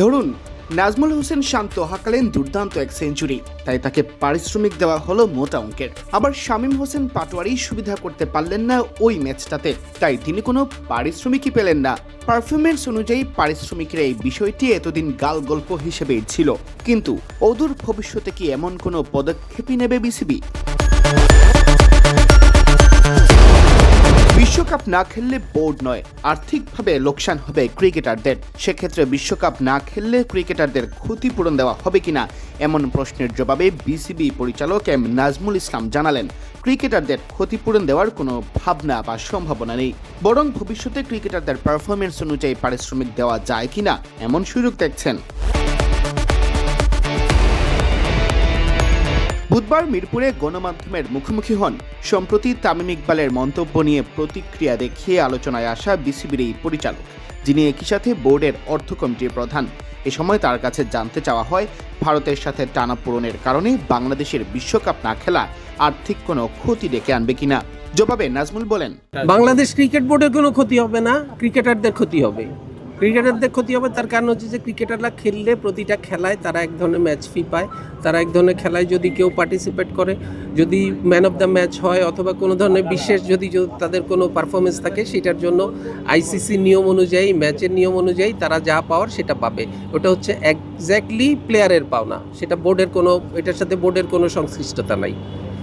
ধরুন নাজমুল হোসেন শান্ত হাঁকালেন দুর্দান্ত এক সেঞ্চুরি, তাই তাকে পারিশ্রমিক দেওয়া হলো মোটা অঙ্কের। আবার শামীম হোসেন পাটোয়ারি সুবিধা করতে পারলেন না ওই ম্যাচটাতে, তাই তিনি কোনো পারিশ্রমিকই পেলেন না। পারফরমেন্স অনুযায়ী পারিশ্রমিকের এই বিষয়টি এতদিন গাল গল্প হিসেবেই ছিল, কিন্তু অদূর ভবিষ্যতে কি এমন কোনো পদক্ষেপই নেবে বিসিবি? বিশ্বকাপ না খেললে বোর্ড নয়, আর্থিকভাবে লোকসান হবে ক্রিকেটারদের। সেক্ষেত্রে বিশ্বকাপ না খেললে ক্রিকেটারদের ক্ষতিপূরণ দেওয়া হবে কিনা, এমন প্রশ্নের জবাবে বিসিবি পরিচালক এম নাজমুল ইসলাম জানালেন, ক্রিকেটারদের ক্ষতিপূরণ দেওয়ার কোনো ভাবনা বা সম্ভাবনা নেই, বরং ভবিষ্যতে ক্রিকেটারদের পারফরমেন্স অনুযায়ী পারিশ্রমিক দেওয়া যায় কিনা এমন সুযোগ দেখছেন। বুধবার মিরপুরে গণমাধ্যমের মুখোমুখি হন সম্প্রতি তামিম ইকবালের মন্তব্য নিয়ে প্রতিক্রিয়া দেখিয়ে আলোচনায় আসা বিসিবির এই পরিচালক, যিনি একই সাথে বোর্ডের অর্থ কমিটির প্রধান। এ সময় তার কাছে জানতে চাওয়া হয়, ভারতের সাথে টানাপোড়েনের কারণে বাংলাদেশের বিশ্বকাপ না খেলা আর্থিক কোনো ক্ষতি ডেকে আনবে কিনা। জবাবে নাজমুল বলেন, বাংলাদেশ ক্রিকেট বোর্ডের কোনো ক্ষতি হবে না, ক্রিকেটারদের ক্ষতি হবে। ক্রিকেটারদের ক্ষতি হবে তার কারণ হচ্ছে যে ক্রিকেটাররা খেললে প্রতিটা খেলায় তারা এক ধরনের ম্যাচ ফি পায়। তারা এক ধরনের খেলায় যদি কেউ পার্টিসিপেট করে, যদি ম্যান অফ দ্য ম্যাচ হয় অথবা কোনো ধরনের বিশেষ যদি তাদের কোনো পারফরমেন্স থাকে, সেটার জন্য আইসিসি নিয়ম অনুযায়ী, ম্যাচের নিয়ম অনুযায়ী তারা যা পাওয়ার সেটা পাবে। ওটা হচ্ছে একজ্যাক্টলি প্লেয়ারের পাওনা, সেটা বোর্ডের কোনো, এটার সাথে বোর্ডের কোনো সংশ্লিষ্টতা নাই।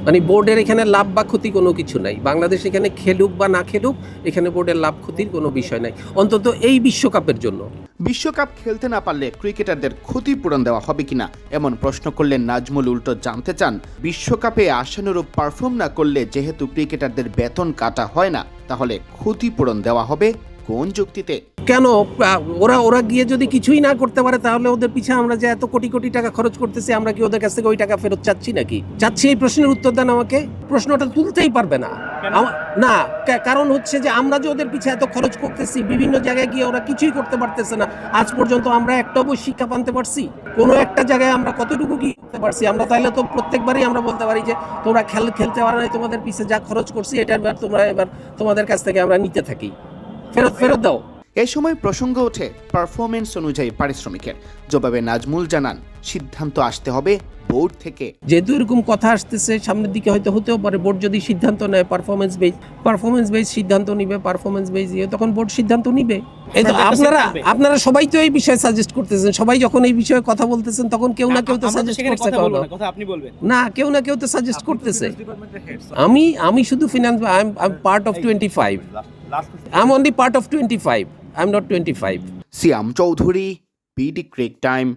মানে বোর্ডের এখানে লাভ বা ক্ষতি কোনো কিছু নাই। বাংলাদেশ এখানে খেলুক বা না খেলুক, এখানে বোর্ডের লাভ ক্ষতির কোনো বিষয় নাই, অন্তত এই বিশ্বকাপের জন্য। বিশ্বকাপ খেলতে না পারলে ক্রিকেটারদের ক্ষতিপূরণ দেওয়া হবে কিনা এমন প্রশ্ন করলেন নাজমুল। উল্টো জানতে চান, বিশ্বকাপে আশানুরূপ পারফর্ম না করলে যেহেতু ক্রিকেটারদের বেতন কাটা হয় না, তাহলে ক্ষতিপূরণ দেওয়া হবে কোন যুক্তিতে? কেন ওরা গিয়ে যদি কিছুই না করতে পারে, তাহলে ওদের পিছে আমরা যে এত কোটি কোটি টাকা খরচ করতেছি, আমরা কি ওদের কাছ থেকে ওই টাকা ফেরত চাচ্ছি নাকি? চাচ্ছি? এই প্রশ্নের উত্তর দেন আমাকে। প্রশ্নটা তুলতেই পারবে না। না, কারণ হচ্ছে যে আমরা যে ওদের পিছে এত খরচ করতেছি, বিভিন্ন জায়গায় গিয়ে ওরা কিছুই করতে পারতেছে না। আজ পর্যন্ত আমরা একটা বই শিক্ষা আনতে পারছি? কোনো একটা জায়গায় আমরা কতটুকু কি করতে পারছি? আমরা তাইলে তো প্রত্যেকবারই আমরা বলতে পারি যে তোমরা খেলতে পারো না, তোমাদের পিছে যা খরচ করছি এটা এবার তোমাদের কাছ থেকে আমরা নিতে থাকি, ফেরত দাও। এ সময় প্রসঙ্গ ওঠে পারফরমেন্স অনুযায়ী পারিশ্রমিকের। জবাবে নাজমুল জানান, সিদ্ধান্ত আসতে হবে বোর্ড থেকে। যেহেতু এরকম কথা আসতেছে, সামনের দিকে হয়তো হতেও পারে বোর্ড যদি সিদ্ধান্ত নেয় পারফরমেন্স বেস সিদ্ধান্ত নিবে, পারফরমেন্স বেস দিয়ে তখন বোর্ড সিদ্ধান্ত নিবে। এই তো আপনারা সবাই তো এই বিষয়ে সাজেস্ট করতেছেন, সবাই যখন এই বিষয়ে কথা বলতেছেন তখন কেউ না কেউ তো সাজেস্ট করছে, না কেউ না কেউ তো সাজেস্ট করতেছে। আমি শুধু finance, I am part of 25, I am only part of 25, I am not 25। Siam Chowdhury, BD cric time.